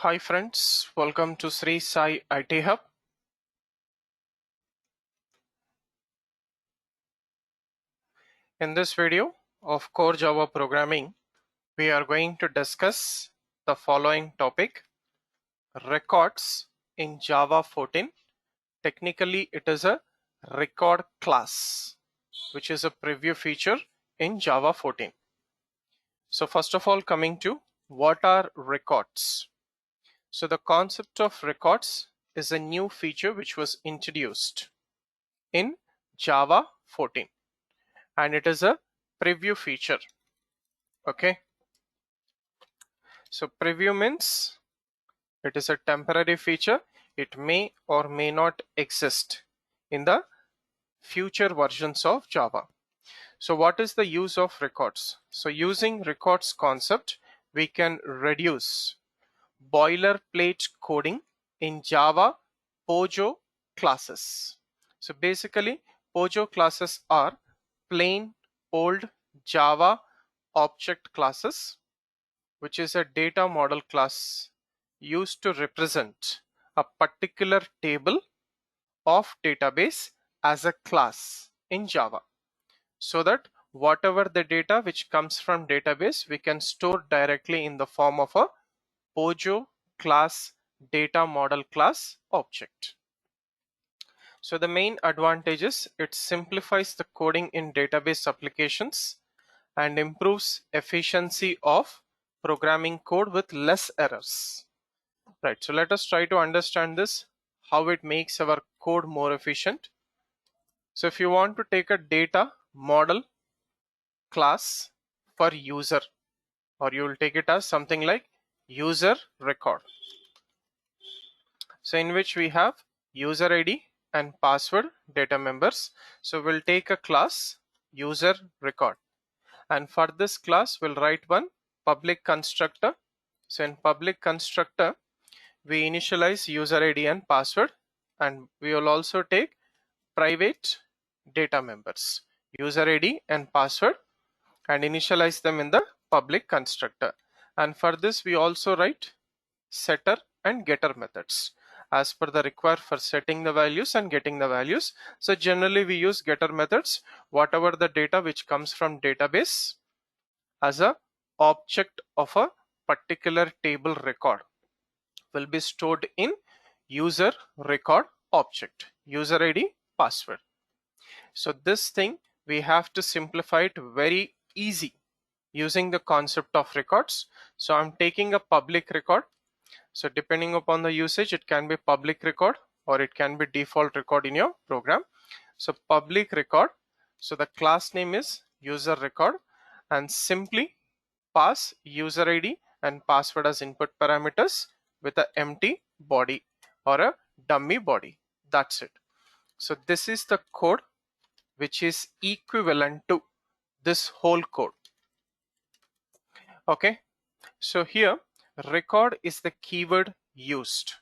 Hi friends, welcome to SriSai IT Hub. In this video of Core Java Programming, we are going to discuss the following topic: records in Java 14. Technically, it is a record class, which is a preview feature in Java 14. So first of all, coming to what are records? So the concept of records is a new feature which was introduced in Java 14. And it is a preview feature. Okay, so preview means it is a temporary feature. It may or may not exist in the future versions of Java. So what is the use of records? So using records concept, we can reduce boilerplate coding in Java POJO classes. So basically, POJO classes are plain old Java object classes, which is a data model class used to represent a particular table of database as a class in Java, so that whatever the data which comes from database, we can store directly in the form of a POJO class data model class object. So the main advantage is it simplifies the coding in database applications and improves efficiency of programming code with less errors. Right, so let us try to understand this, how it makes our code more efficient. So if you want to take a data model class for user, or you will take it as something like user record. So in which we have user ID and password data members. So we'll take a class user record, and for this class we'll write one public constructor. So in public constructor, we initialize user ID and password, and we will also take private data members, user ID and password, and initialize them in the public constructor. And for this we also write setter and getter methods as per the require for setting the values and getting the values. So generally we use getter methods. Whatever the data which comes from database as a object of a particular table record will be stored in user record object, user ID, password. So this thing we have to simplify it very easy using the concept of records. So I'm taking a public record. So depending upon the usage, it can be public record or it can be default record in your program. So public record, so the class name is user record, and simply pass user ID and password as input parameters with an empty body or a dummy body. That's it. So this is the code which is equivalent to this whole code. Okay, so here record is the keyword used,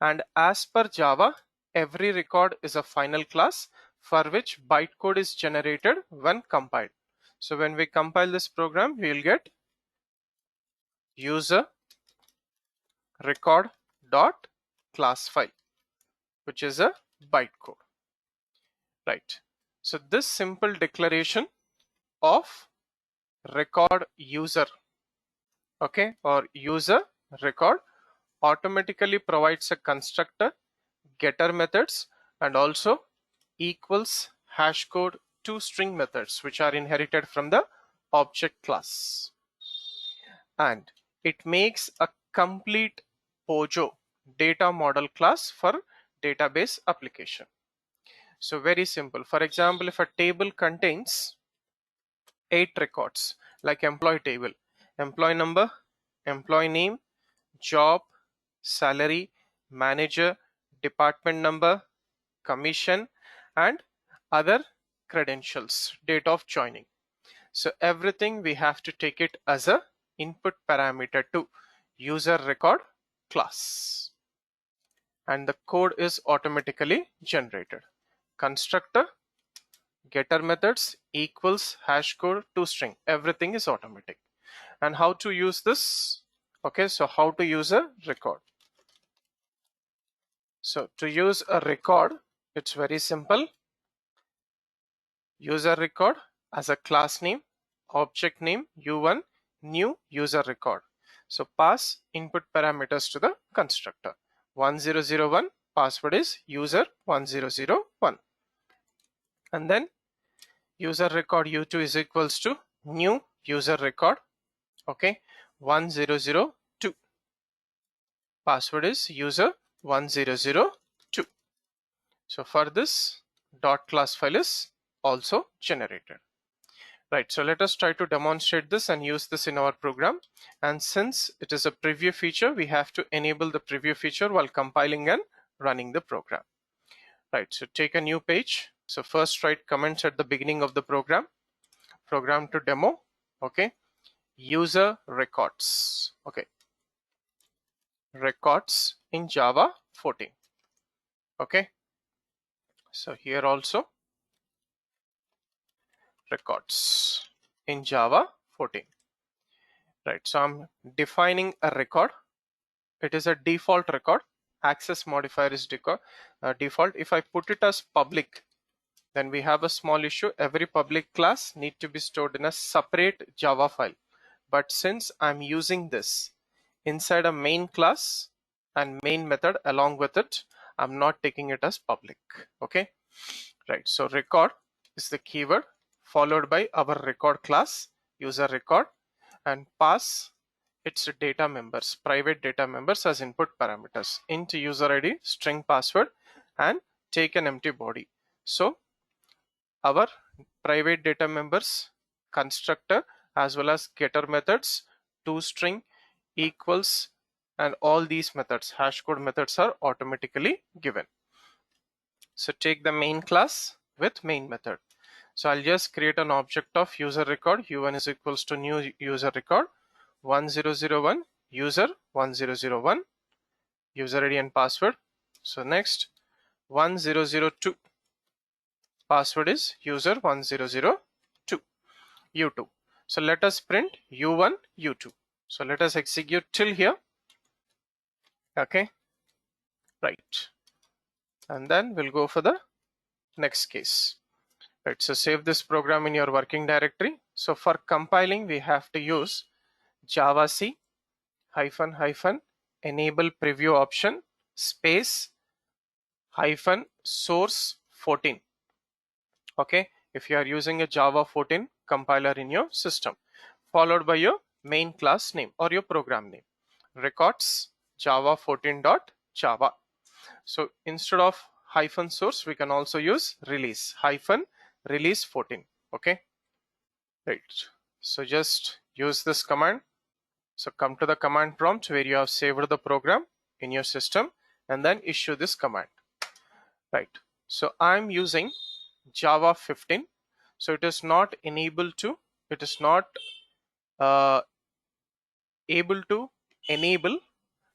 and as per Java, every record is a final class for which bytecode is generated when compiled. So when we compile this program, we will get user record dot class file, which is a bytecode. Right, so this simple declaration of record user, okay, or user record automatically provides a constructor, getter methods, and also equals hash code to string methods which are inherited from the object class, and it makes a complete POJO data model class for database application. So very simple. For example, if a table contains 8 records, like employee table, employee number, employee name, job, salary, manager, department number, commission, and other credentials, date of joining. So everything we have to take it as a input parameter to user record class, and the code is automatically generated. Constructor, getter methods, equals hash code to string, everything is automatic. And how to use this? Okay, so how to use a record? So to use a record, it's very simple. User record as a class name, object name u1, new user record. So pass input parameters to the constructor. 1001 password is user 1001, and then user record u2 is equals to new user record. Okay, 1002 password is user 1002. So for this, dot class file is also generated. Right, so let us try to demonstrate this and use this in our program. And since it is a preview feature, we have to enable the preview feature while compiling and running the program. Right, so take a new page. So first write comments at the beginning of the program. Program to demo. Okay, user records. Okay, records in Java 14. Okay, so here also records in Java 14. Right, so I'm defining a record. It is a default record. Access modifier is default. If I put it as public, then we have a small issue. Every public class need to be stored in a separate Java file. But since I'm using this inside a main class and main method along with it, I'm not taking it as public. Okay, right, so record is the keyword followed by our record class user record, and pass its data members, private data members as input parameters. Int user ID, string password, and take an empty body. So our private data members constructor as well as getter methods, toString, equals, and all these methods, hash code methods, are automatically given. So take the main class with main method. So I'll just create an object of user record. u1 is equals to new user record 1001 user 1001 user ID and password. So next 1002 password is user 1002 u2. So let us print u1 u2. So let us execute till here. Okay, right, and then we'll go for the next case. Right, so save this program in your working directory. So for compiling, we have to use javac -- enable preview option space -source 14. Okay, if you are using a Java 14 compiler in your system, followed by your main class name or your program name, records java14.java. So instead of -source, we can also use release -release 14. Okay, right, so just use this command. So come to the command prompt where you have saved the program in your system and then issue this command. Right, so I'm using Java 15, so it is not able to enable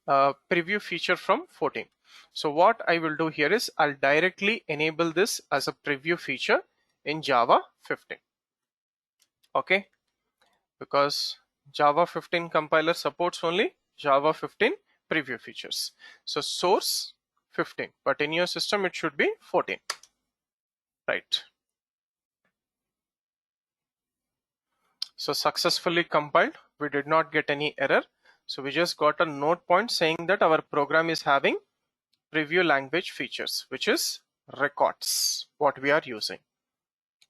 preview feature from 14. So what I will do here is I'll directly enable this as a preview feature in Java 15. Okay, because Java 15 compiler supports only Java 15 preview features. So source 15, but in your system it should be 14. Right, so successfully compiled. We did not get any error. So we just got a note point saying that our program is having preview language features, which is records, what we are using.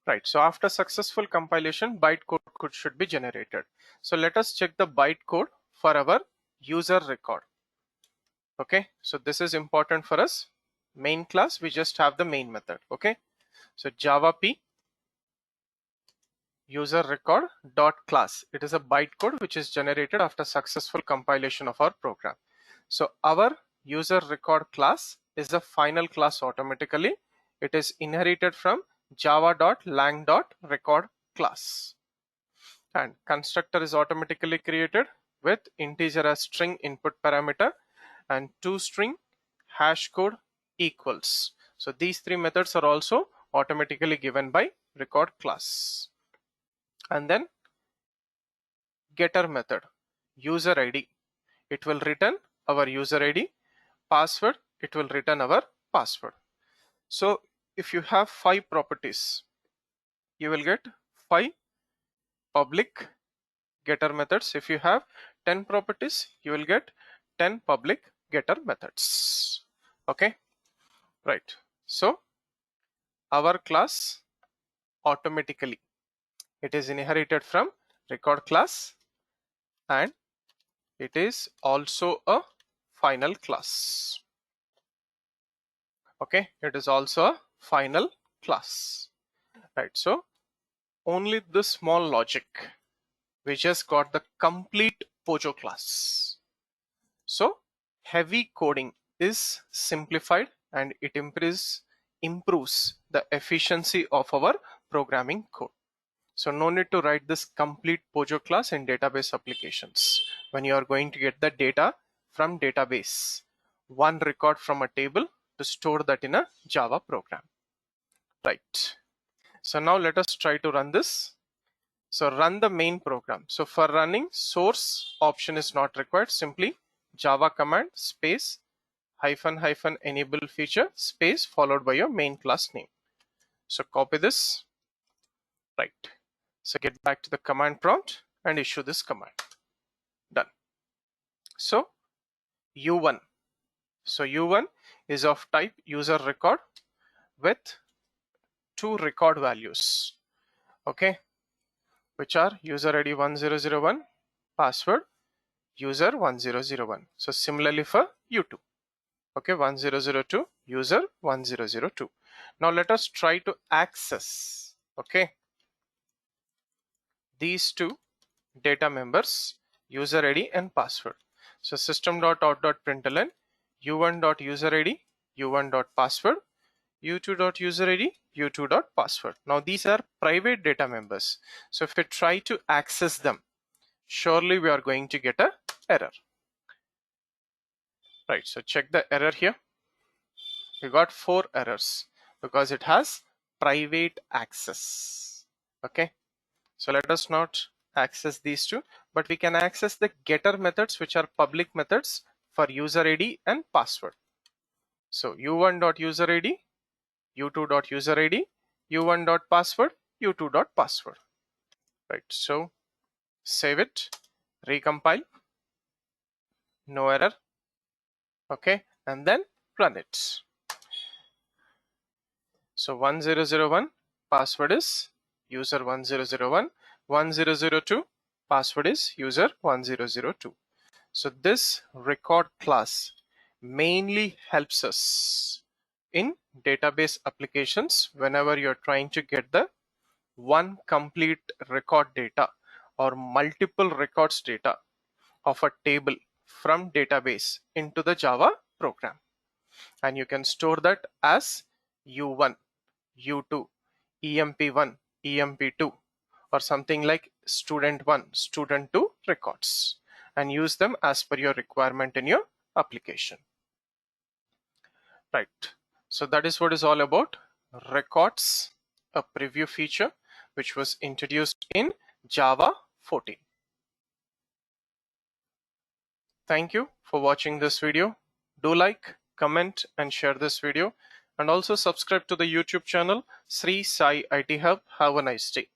Right, so after successful compilation, bytecode should be generated. So let us check the bytecode for our user record. Okay, so this is important for us. Main class, we just have the main method. Okay, so Java P user record dot class. It is a bytecode which is generated after successful compilation of our program. So our user record class is a final class automatically. It is inherited from java.lang.record class. And constructor is automatically created with integer as string input parameter and toString hash code equals. So these three methods are also automatically given by record class. And then getter method, user ID. it will return our user ID. Password, it will return our password. So if you have 5 properties, you will get 5 public getter methods. If you have 10 properties, you will get 10 public getter methods. Okay, right. So our class automatically, it is inherited from record class, and it is also a final class. Okay, it is also a final class, right? So only this small logic, we just got the complete POJO class. So heavy coding is simplified, and it improves the efficiency of our programming code. So no need to write this complete POJO class in database applications. When you are going to get the data from database, one record from a table, to store that in a Java program. Right. So now let us try to run this. So run the main program. So for running, source option is not required. Simply Java command space -- enable feature space followed by your main class name. So copy this. Right. So get back to the command prompt and issue this command. Done. So U1. So U1 is of type user record with 2 record values. Okay, which are user ID 1001, password user 1001. So similarly for U2. Okay, 1002 user 1002. Now let us try to access, okay, these 2 data members, user ID and password. So system.out.println u1.user_id, u1.password, u2.user_id, u2.password. Now these are private data members. So if we try to access them, surely we are going to get an error. Right, so check the error here. We got 4 errors because it has private access. Okay, so let us not access these 2, but we can access the getter methods, which are public methods for user ID and password. So u1.user_id, u2.user_id, u1.password, u2.password. Right, so save it, recompile, no error. Okay, and then run it. So 1001 password is user 1001, 1002 password is user 1002. So this record class mainly helps us in database applications whenever you're trying to get the one complete record data or multiple records data of a table from database into the Java program, and you can store that as U1, U2, EMP1, EMP2, or something like student1, student2 records, and use them as per your requirement in your application. Right, so that is what is all about records, a preview feature which was introduced in Java 14. Thank you for watching this video. Do like, comment and share this video, and also subscribe to the YouTube channel Sri Sai IT Hub. Have a nice day.